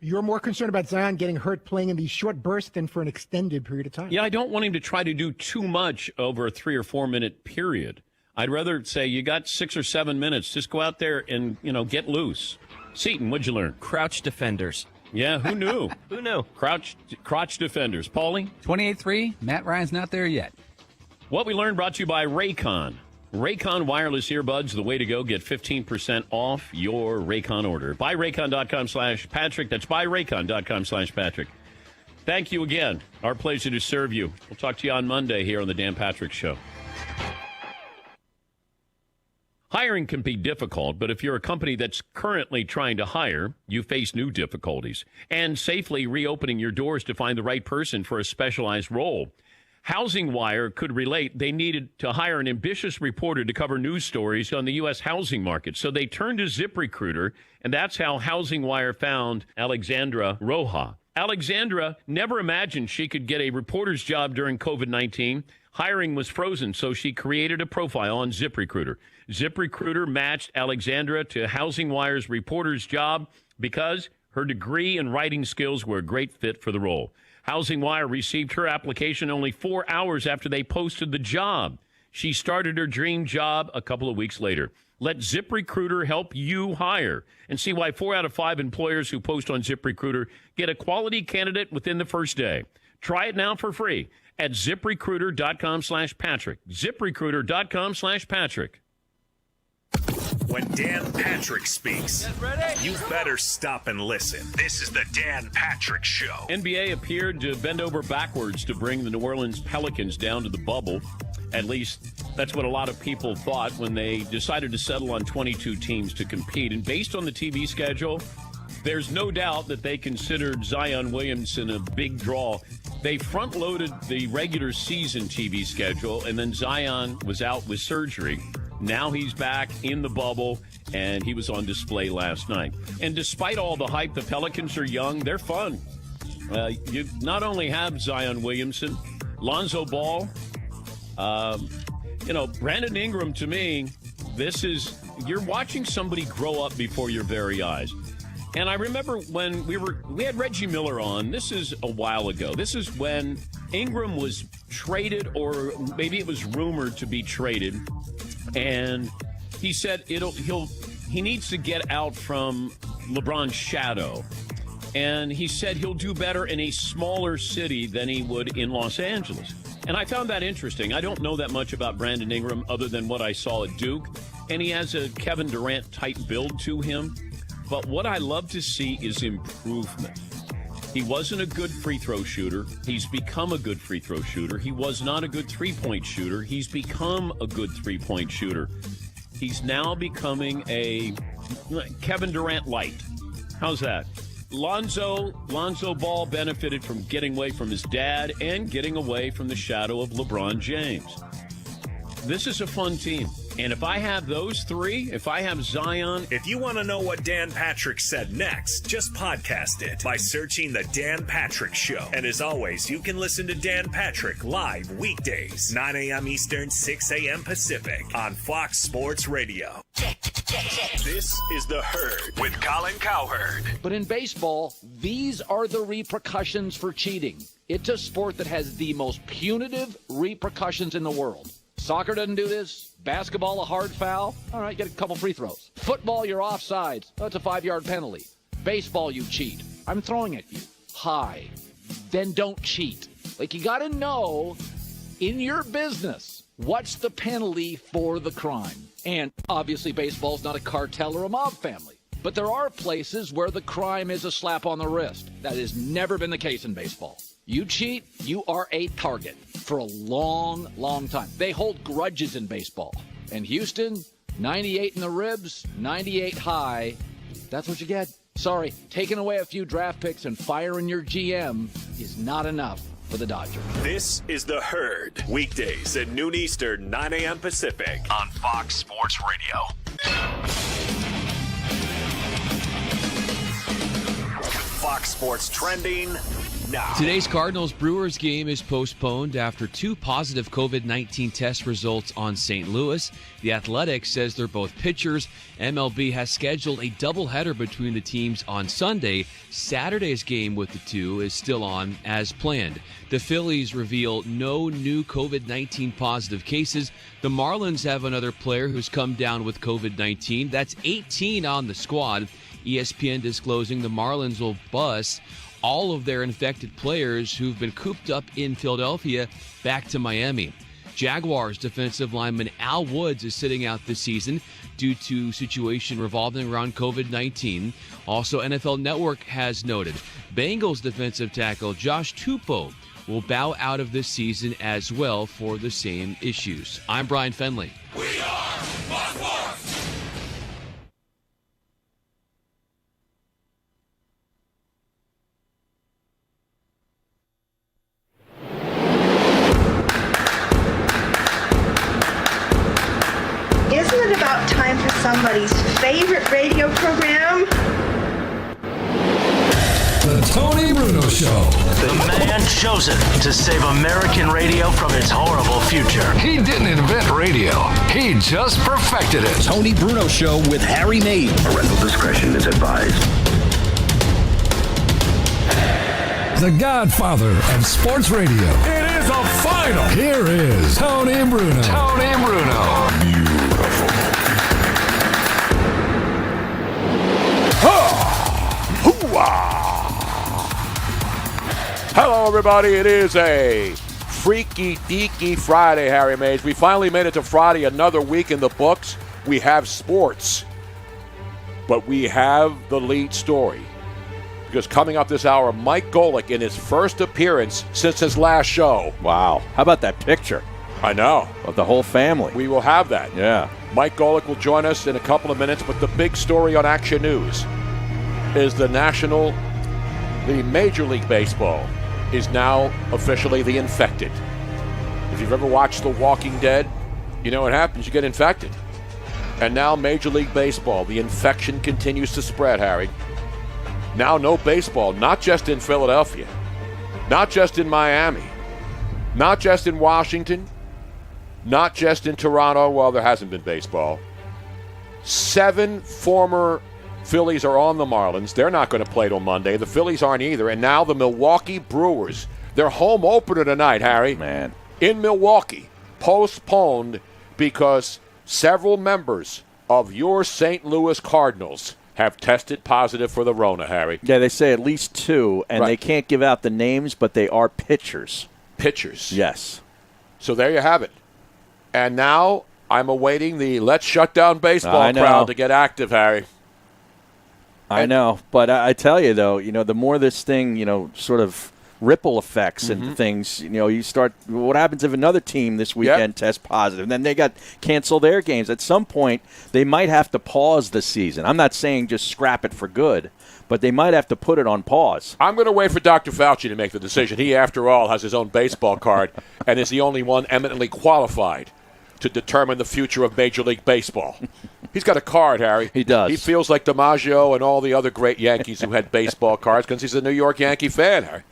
You're more concerned about Zion getting hurt playing in these short bursts than for an extended period of time. Yeah, I don't want him to try to do too much over a 3 or 4 minute period. I'd rather say you got 6 or 7 minutes. Just go out there and, get loose. Seton, what'd you learn? Crouch defenders. Yeah, who knew? Who knew? Crotch defenders. Paulie? 28-3, Matt Ryan's not there yet. What we learned brought to you by Raycon. Raycon wireless earbuds, the way to go. Get 15% off your Raycon order. BuyRaycon.com/Patrick. That's BuyRaycon.com/Patrick. Thank you again. Our pleasure to serve you. We'll talk to you on Monday here on the Dan Patrick Show. Hiring can be difficult, but if you're a company that's currently trying to hire, you face new difficulties and safely reopening your doors to find the right person for a specialized role. Housing Wire could relate. They needed to hire an ambitious reporter to cover news stories on the U.S. housing market. So they turned to ZipRecruiter, and that's how Housing Wire found Alexandra Roja. Alexandra never imagined she could get a reporter's job during COVID-19. Hiring was frozen, so she created a profile on ZipRecruiter. ZipRecruiter matched Alexandra to Housing Wire's reporter's job because her degree and writing skills were a great fit for the role. Housing Wire received her application only 4 hours after they posted the job. She started her dream job a couple of weeks later. Let ZipRecruiter help you hire and see why 4 out of 5 employers who post on ZipRecruiter get a quality candidate within the first day. Try it now for free at ZipRecruiter.com/Patrick. ZipRecruiter.com/Patrick. When Dan Patrick speaks, you better stop and listen. This is the Dan Patrick Show. NBA appeared to bend over backwards to bring the New Orleans Pelicans down to the bubble. At least that's what a lot of people thought when they decided to settle on 22 teams to compete. And based on the TV schedule, there's no doubt that they considered Zion Williamson a big draw. They front-loaded the regular season TV schedule, and then Zion was out with surgery. Now he's back in the bubble, and he was on display last night. And despite all the hype, the Pelicans are young. They're fun. You not only have Zion Williamson, Lonzo Ball, Brandon Ingram, to me, you're watching somebody grow up before your very eyes. And I remember when we had Reggie Miller on. This is a while ago. This is when Ingram was traded, or maybe it was rumored to be traded. And he said he needs to get out from LeBron's shadow. And he said he'll do better in a smaller city than he would in Los Angeles. And I found that interesting. I don't know that much about Brandon Ingram other than what I saw at Duke. And he has a Kevin Durant-type build to him. But what I love to see is improvement. He wasn't a good free throw shooter. He's become a good free throw shooter. He was not a good three-point shooter. He's become a good three-point shooter. He's now becoming a Kevin Durant light. How's that? Lonzo Ball benefited from getting away from his dad and getting away from the shadow of LeBron James. This is a fun team. And if I have those three, if I have Zion... If you want to know what Dan Patrick said next, just podcast it by searching The Dan Patrick Show. And as always, you can listen to Dan Patrick live weekdays, 9 a.m. Eastern, 6 a.m. Pacific on Fox Sports Radio. This is The Herd with Colin Cowherd. But in baseball, these are the repercussions for cheating. It's a sport that has the most punitive repercussions in the world. Soccer doesn't do this. Basketball, a hard foul. All right, get a couple free throws. Football, you're offsides. That's a 5-yard penalty. Baseball, you cheat. I'm throwing at you. High. Then don't cheat. Like, you got to know in your business what's the penalty for the crime. And obviously, baseball's not a cartel or a mob family. But there are places where the crime is a slap on the wrist. That has never been the case in baseball. You cheat, you are a target for a long, long time. They hold grudges in baseball. And Houston, 98 in the ribs, 98 high. That's what you get. Sorry, taking away a few draft picks and firing your GM is not enough for the Dodgers. This is The Herd. Weekdays at noon Eastern, 9 a.m. Pacific on Fox Sports Radio. Fox Sports Trending now. Today's Cardinals-Brewers game is postponed after 2 positive COVID-19 test results on St. Louis. The Athletic says they're both pitchers. MLB has scheduled a doubleheader between the teams on Sunday. Saturday's game with the two is still on as planned. The Phillies reveal no new COVID-19 positive cases. The Marlins have another player who's come down with COVID-19. That's 18 on the squad. ESPN disclosing the Marlins will bus all of their infected players who've been cooped up in Philadelphia back to Miami. Jaguars defensive lineman Al Woods is sitting out this season due to situation revolving around COVID-19. Also, NFL Network has noted Bengals defensive tackle Josh Tupou will bow out of this season as well for the same issues. I'm Brian Fenley. We are Fox Sports. Isn't it about time for somebody's favorite radio program? The Tony Bruno Show. The man chosen to save American radio from its horrible future. He didn't invent radio. He just perfected it. Tony Bruno Show with Harry Mays. Parental discretion is advised. The godfather of sports radio. It is a final. Here is Tony Bruno. Tony Bruno. Beautiful. Hoo-ah. Hello, everybody. It is a freaky deaky Friday, Harry Mays. We finally made it to Friday, another week in the books. We have sports, but we have the lead story. Because coming up this hour, Mike Golick in his first appearance since his last show. Wow. How about that picture? I know. Of the whole family. We will have that. Yeah. Mike Golick will join us in a couple of minutes, but the big story on Action News is the Major League Baseball is now officially the infected. If you've ever watched The Walking Dead, you know what happens. You get infected. And now Major League Baseball, the infection continues to spread, Harry. Now no baseball, not just in Philadelphia, not just in Miami, not just in Washington, not just in Toronto. Well, there hasn't been baseball. 7 former Phillies are on the Marlins. They're not going to play till Monday. The Phillies aren't either. And now the Milwaukee Brewers, their home opener tonight, Harry, man, in Milwaukee, postponed because several members of your St. Louis Cardinals have tested positive for the Rona, Harry. Yeah, they say at least 2, and right. They can't give out the names, but they are pitchers. Pitchers. Yes. So there you have it. And now I'm awaiting the let's shut down baseball crowd to get active, Harry. I know, but I tell you, though, the more this thing, sort of ripple effects and things, you start, what happens if another team this weekend tests positive? And then they cancel their games. At some point, they might have to pause the season. I'm not saying just scrap it for good, but they might have to put it on pause. I'm going to wait for Dr. Fauci to make the decision. He, after all, has his own baseball card and is the only one eminently qualified to determine the future of Major League Baseball. He's got a card, Harry. He does. He feels like DiMaggio and all the other great Yankees who had baseball cards because he's a New York Yankee fan, Harry.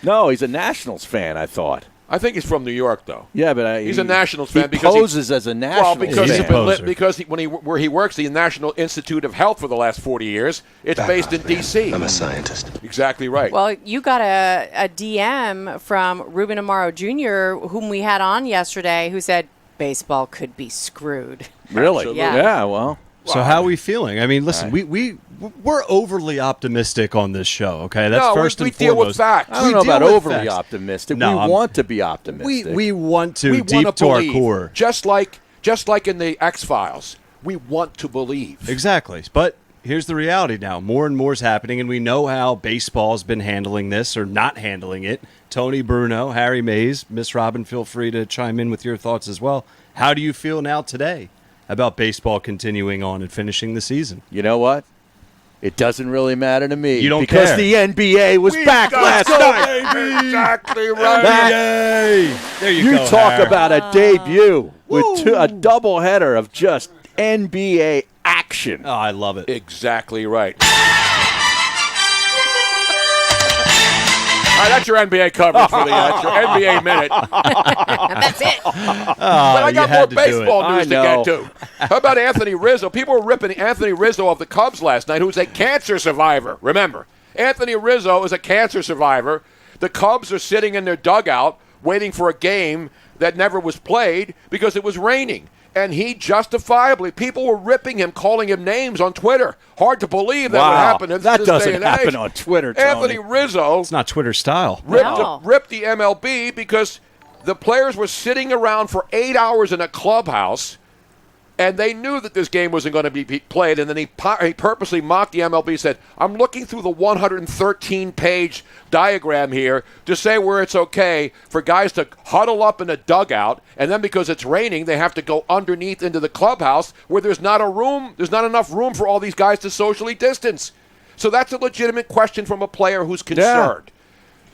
No, he's a Nationals fan, I thought. I think he's from New York, though. Yeah, but he's a Nationals fan because he poses as a Nationals fan. Because where he works, the National Institute of Health for the last 40 years, it's based in D.C. I'm a scientist. Exactly right. Well, you got a DM from Ruben Amaro Jr., whom we had on yesterday, who said baseball could be screwed. Really? Yeah, well. So how are we feeling? I mean, listen, we're overly optimistic on this show, okay? That's first and foremost. We deal with facts. I don't know about overly optimistic. No, we want to be optimistic. We want to, deep to our core. Just like in the X-Files, we want to believe. Exactly. But here's the reality now. More and more is happening, and we know how baseball's been handling this or not handling it. Tony Bruno, Harry Mays, Miss Robin, feel free to chime in with your thoughts as well. How do you feel now today about baseball continuing on and finishing the season? You know what? It doesn't really matter to me. You don't because care. the NBA was back last night. Baby. Exactly right. Yay! There you go. You talk about a debut with a doubleheader of just NBA action. Oh, I love it. Exactly right. right, that's your NBA coverage for the your NBA minute. That's it. But I got more baseball news to get to. How about Anthony Rizzo? People were ripping Anthony Rizzo of the Cubs last night, who's a cancer survivor. Remember, Anthony Rizzo is a cancer survivor. The Cubs are sitting in their dugout waiting for a game that never was played because it was raining. And he justifiably, people were ripping him, calling him names on Twitter. Hard to believe that would happen in that this doesn't day and happen age. on Twitter, Tony. Anthony Rizzo. It's not Twitter style. Ripped the MLB because the players were sitting around for 8 hours in a clubhouse, and they knew that this game wasn't going to be played, and then he purposely mocked the MLB, said, I'm looking through the 113-page diagram here to say where it's okay for guys to huddle up in a dugout, and then because it's raining, they have to go underneath into the clubhouse where there's not enough room for all these guys to socially distance. So that's a legitimate question from a player who's concerned. Yeah.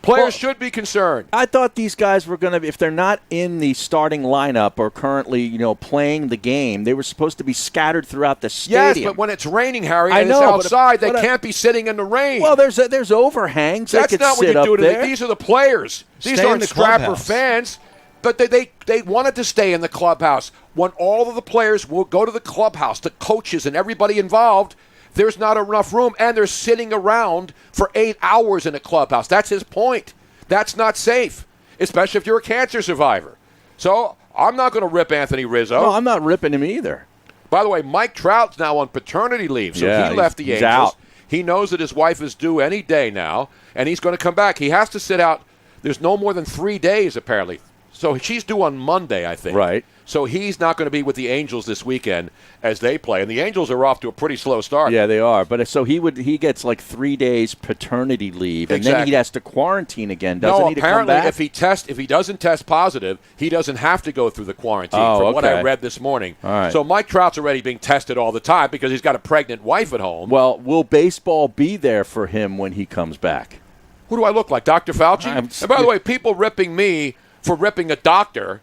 Players should be concerned. I thought these guys were going to, if they're not in the starting lineup or currently, playing the game, they were supposed to be scattered throughout the stadium. Yes, but when it's raining, Harry, and it's outside, they can't be sitting in the rain. Well, there's overhangs. That's they could not what sit you do up to there. These are the players. These Stay in aren't the scrapper clubhouse. fans. But they wanted to stay in the clubhouse. When all of the players will go to the clubhouse, the coaches and everybody involved, there's not enough room, and they're sitting around for 8 hours in a clubhouse. That's his point. That's not safe, especially if you're a cancer survivor. So I'm not going to rip Anthony Rizzo. No, I'm not ripping him either. By the way, Mike Trout's now on paternity leave, so Yeah, he left the he's Angels. out. He knows that his wife is due any day now, and he's going to come back. He has to sit out. There's no more than 3 days, apparently. So she's due on Monday, I think. Right. So he's not going to be with the Angels this weekend as they play. And the Angels are off to a pretty slow start. Yeah, they are. But so he gets like 3 days paternity leave, and then he has to quarantine again, doesn't he? Apparently, to come back? if he doesn't test positive, he doesn't have to go through the quarantine. From what I read this morning. All right. So Mike Trout's already being tested all the time because he's got a pregnant wife at home. Well, will baseball be there for him when he comes back? Who do I look like, Dr. Fauci? And by the way, people ripping me for ripping a doctor.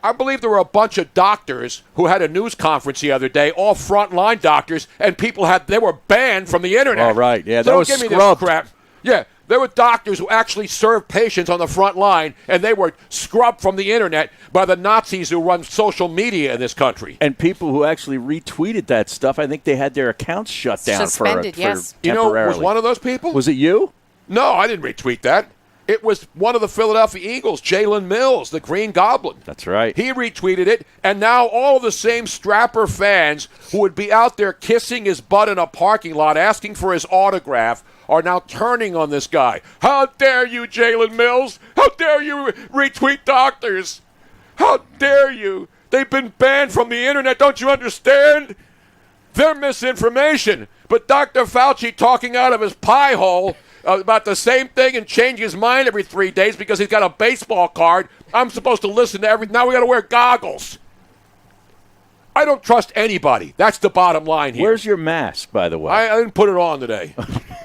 I believe there were a bunch of doctors who had a news conference the other day, all frontline doctors, and they were banned from the internet. All right, yeah, so that was don't give me scrubbed. this crap. Yeah, there were doctors who actually served patients on the front line, and they were scrubbed from the internet by the Nazis who run social media in this country. And people who actually retweeted that stuff, I think they had their accounts shut down Suspended, for yes. You know, was one of those people? Was it you? No, I didn't retweet that. It was one of the Philadelphia Eagles, Jalen Mills, the Green Goblin. That's right. He retweeted it, and now all the same Strapper fans who would be out there kissing his butt in a parking lot asking for his autograph are now turning on this guy. How dare you, Jalen Mills? How dare you retweet doctors? How dare you? They've been banned from the internet. Don't you understand? They're misinformation. But Dr. Fauci talking out of his pie hole about the same thing and changing his mind every 3 days because he's got a baseball card. I'm supposed to listen to everything. Now we got to wear goggles. I don't trust anybody. That's the bottom line here. Where's your mask, by the way? I didn't put it on today.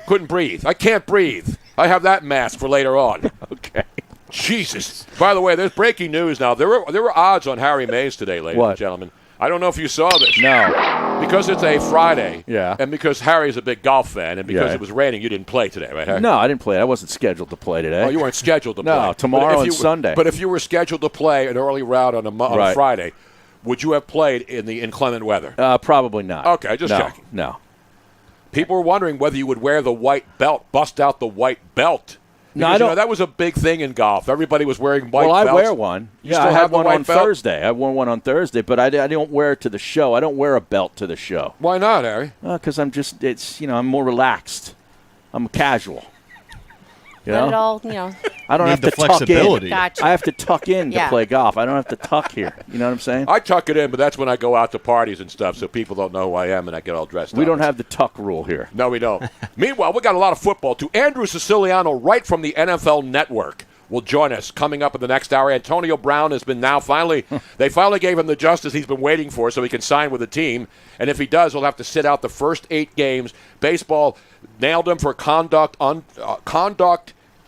Couldn't breathe. I can't breathe. I have that mask for later on. Okay. Jesus. By the way, there's breaking news now. There were odds on Harry Mays today, ladies and gentlemen. I don't know if you saw this. No. Because it's a Friday. Yeah. And because Harry's a big golf fan, and because Yeah. it was raining, you didn't play today, right, Harry? No, I didn't play. I wasn't scheduled to play today. Oh, you weren't scheduled to play. No, tomorrow and Sunday. But if you were scheduled to play an early round on a Friday, would you have played in the inclement weather? Probably not. Okay, just checking. No. People were wondering whether you would wear the white belt, bust out the white belt. No, Because, I don't. that was a big thing in golf. Everybody was wearing white belts. Well, I wear one. You Yeah, still I have had the one white on belt? Thursday. I wore one on Thursday, but I don't wear it to the show. I don't wear a belt to the show. Why not, Harry? Because I'm I'm more relaxed. I'm casual. Not at all, I don't Need have the to tuck flexibility. in. Gotcha. I have to tuck in Yeah. to play golf. I don't have to tuck here. You know what I'm saying? I tuck it in, but that's when I go out to parties and stuff, so people don't know who I am and I get all dressed up. We don't have the tuck rule here. No, we don't. Meanwhile, we got a lot of football, too. Andrew Siciliano, right from the NFL Network, will join us coming up in the next hour. Antonio Brown has been they finally gave him the justice he's been waiting for so he can sign with the team. And if he does, he'll have to sit out the first 8 games. Baseball nailed him for conduct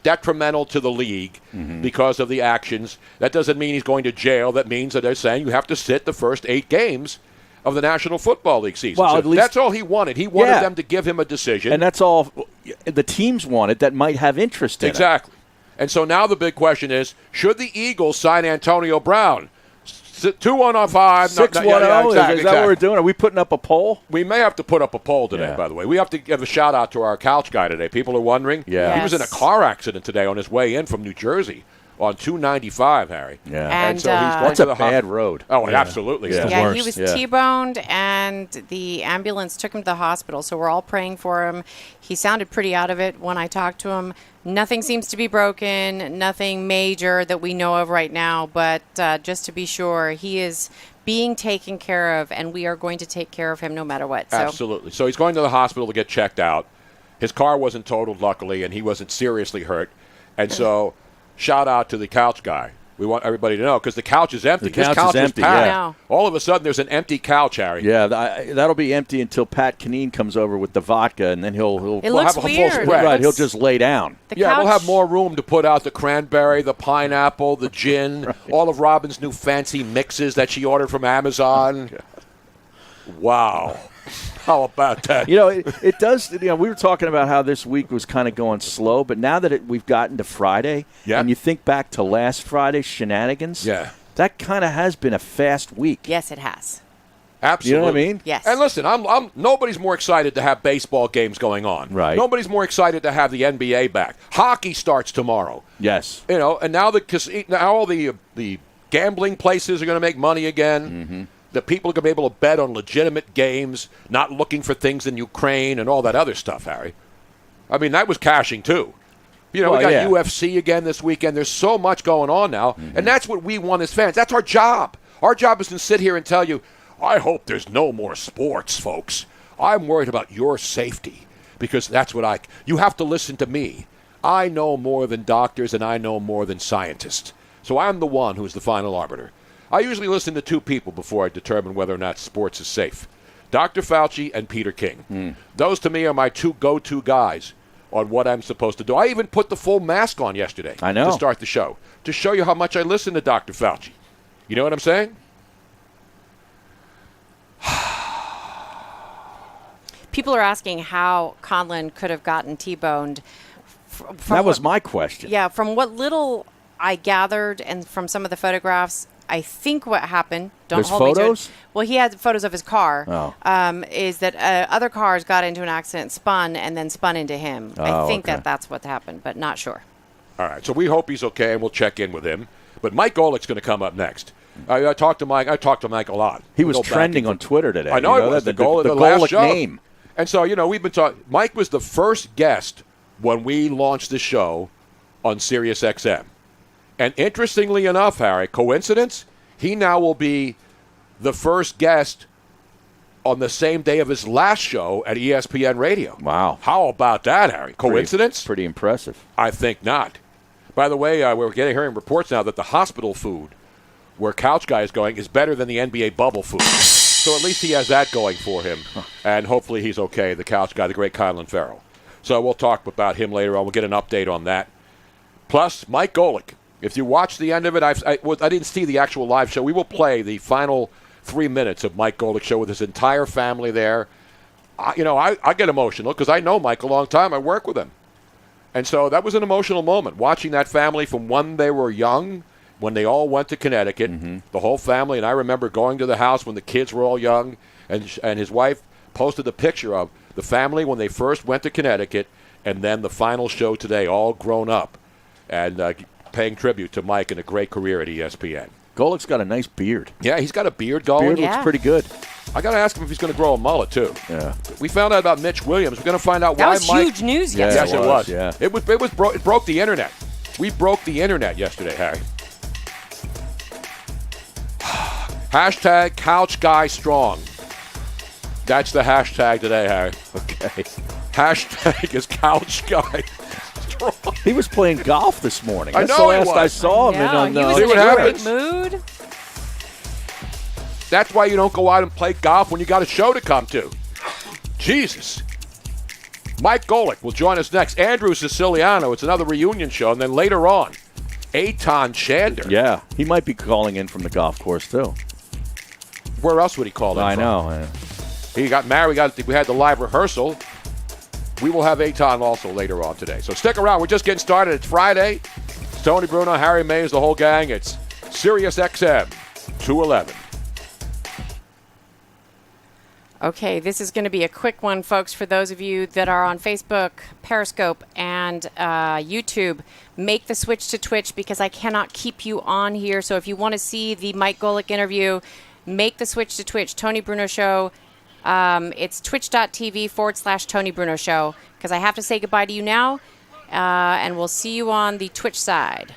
detrimental to the league because of the actions. That doesn't mean he's going to jail. That means that they're saying you have to sit the first 8 games of the National Football League season. Well, So at least- that's all he wanted. He wanted them to give him a decision. And that's all the teams wanted that might have interest in Exactly. it. And so now the big question is, should the Eagles sign Antonio Brown? 2-1-5. 6-1-0. Is that what we're doing? Are we putting up a poll? We may have to put up a poll today, by the way. We have to give a shout-out to our couch guy today. People are wondering. Yeah. He was in a car accident today on his way in from New Jersey on 295, Harry. Yeah. And so he's going that's to a bad road. Oh, it absolutely is. Yeah, he was T-boned, and the ambulance took him to the hospital. So we're all praying for him. He sounded pretty out of it when I talked to him. Nothing seems to be broken, nothing major that we know of right now. But just to be sure, he is being taken care of, and we are going to take care of him no matter what. So. Absolutely. So he's going to the hospital to get checked out. His car wasn't totaled, luckily, and he wasn't seriously hurt. And so... shout out to the couch guy. We want everybody to know because the couch is empty. The couch is empty, packed. yeah. All of a sudden, there's an empty couch, Harry. Yeah, that'll be empty until Pat Kineen comes over with the vodka, and then he'll it looks have a weird. full spread. Right, he'll just lay down. We'll have more room to put out the cranberry, the pineapple, the gin, all of Robin's new fancy mixes that she ordered from Amazon. Wow. How about that? It does. We were talking about how this week was kind of going slow, but now that we've gotten to Friday, and you think back to last Friday's shenanigans, that kind of has been a fast week. Yes, it has. Absolutely. You know what I mean? Yes. And listen, I'm nobody's more excited to have baseball games going on. Right. Nobody's more excited to have the NBA back. Hockey starts tomorrow. Yes. And now all the gambling places are going to make money again. Mm-hmm. The people are going to be able to bet on legitimate games, not looking for things in Ukraine and all that other stuff, Harry. I mean, that was cashing, too. We got UFC again this weekend. There's so much going on now, and that's what we want as fans. That's our job. Our job is to sit here and tell you, I hope there's no more sports, folks. I'm worried about your safety because that's what you have to listen to me. I know more than doctors, and I know more than scientists. So I'm the one who's the final arbiter. I usually listen to two people before I determine whether or not sports is safe. Dr. Fauci and Peter King. Those, to me, are my two go-to guys on what I'm supposed to do. I even put the full mask on yesterday to start the show to show you how much I listen to Dr. Fauci. You know what I'm saying? People are asking how Conlon could have gotten T-boned. That was my question. Yeah, from what little I gathered and from some of the photographs, I think what happened, There's photos? Well, he had photos of his car, Oh. is that other cars got into an accident, spun, and then spun into him. I think that's what happened, but not sure. All right, so we hope he's okay, and we'll check in with him. But Mike Golick's going to come up next. I talked to Mike. I talked to Mike a lot. He was trending on Twitter today. I know, it was the last Golick show. name. And so, we've been talking. Mike was the first guest when we launched the show on SiriusXM. And interestingly enough, Harry, coincidence? He now will be the first guest on the same day of his last show at ESPN Radio. Wow. How about that, Harry? Coincidence? Pretty impressive. I think hearing By the way, we're hearing reports now that the hospital food where Couch Guy is going is better than the NBA bubble food. So at least he has that going for him. And hopefully he's okay, the Couch Guy, the great Colin Farrell. So we'll talk about him later on. We'll get an update on that. Plus, Mike Golick. If you watch the end of it, I didn't see the actual live show. We will play the final 3 minutes of Mike Golick's show with his entire family there. I get emotional because I know Mike a long time. I work with him. And so that was an emotional moment, watching that family from when they were young, when they all went to Connecticut, the whole family. And I remember going to the house when the kids were all young, and his wife posted a picture of the family when they first went to Connecticut, and then the final show today, all grown up, and paying tribute to Mike and a great career at ESPN. Golick's got a nice beard. Yeah, he's got a beard going. Beard looks pretty good. I got to ask him if he's going to grow a mullet, too. Yeah. We found out about Mitch Williams. We're going to find out that why was Mike... huge news yesterday. Yes, it was. Yeah. It broke the internet. We broke the internet yesterday, Harry. Hashtag Couch Guy Strong. That's the hashtag today, Harry. Okay. Hashtag is Couch Guy Strong. He was playing golf this morning. I That's know the he last was. I saw him. He was See in what a happens? great mood. That's why you don't go out and play golf when you got a show to come to. Jesus. Mike Golick will join us next. Andrew Siciliano. It's another reunion show. And then later on, Eitan Shander. Yeah, he might be calling in from the golf course, too. Where else would he call in I from? know. He got married. We had the live rehearsal. We will have Eitan also later on today. So stick around. We're just getting started. It's Friday. Tony Bruno, Harry Mays, the whole gang. It's SiriusXM 211. Okay, this is going to be a quick one, folks, for those of you that are on Facebook, Periscope, and YouTube. Make the switch to Twitch because I cannot keep you on here. So if you want to see the Mike Golick interview, make the switch to Twitch. Tony Bruno Show. It's twitch.tv/Tony Bruno Show because I have to say goodbye to you now, and we'll see you on the Twitch side.